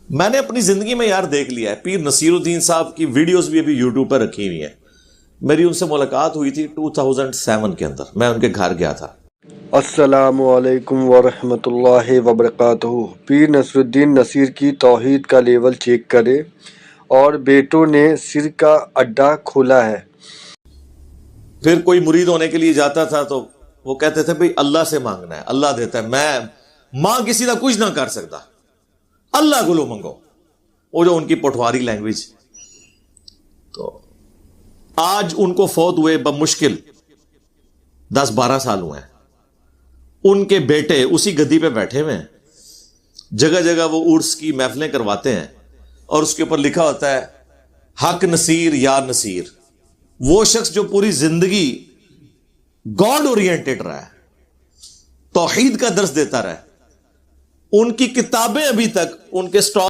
میں نے اپنی زندگی میں یار دیکھ لیا ہے، پیر نصیر الدین صاحب کی ویڈیوز بھی ابھی یوٹیوب پر رکھی ہوئی ہیں. میری ان سے ملاقات ہوئی تھی 2007 کے اندر، میں ان کے گھر گیا تھا. السلام علیکم ورحمۃ اللہ وبرکاتہ. پیر نصیر الدین نصیر کی توحید کا لیول چیک کرے اور بیٹوں نے سر کا اڈا کھولا ہے. پھر کوئی مرید ہونے کے لیے جاتا تھا تو وہ کہتے تھے بھئی اللہ سے مانگنا ہے، اللہ دیتا ہے، میں ماں کسی کا کچھ نہ کر سکتا، اللہ کو لو منگو. وہ جو ان کی پٹواری لینگویج. تو آج ان کو فوت ہوئے بمشکل 10-12 سال ہوئے ہیں. ان کے بیٹے اسی گدی پہ بیٹھے ہوئے ہیں، جگہ جگہ وہ عرس کی محفلیں کرواتے ہیں اور اس کے اوپر لکھا ہوتا ہے حق نصیر یا نصیر. وہ شخص جو پوری زندگی گاڈ اورینٹڈ رہا ہے، توحید کا درس دیتا رہا ہے، ان کی کتابیں ابھی تک ان کے سٹاک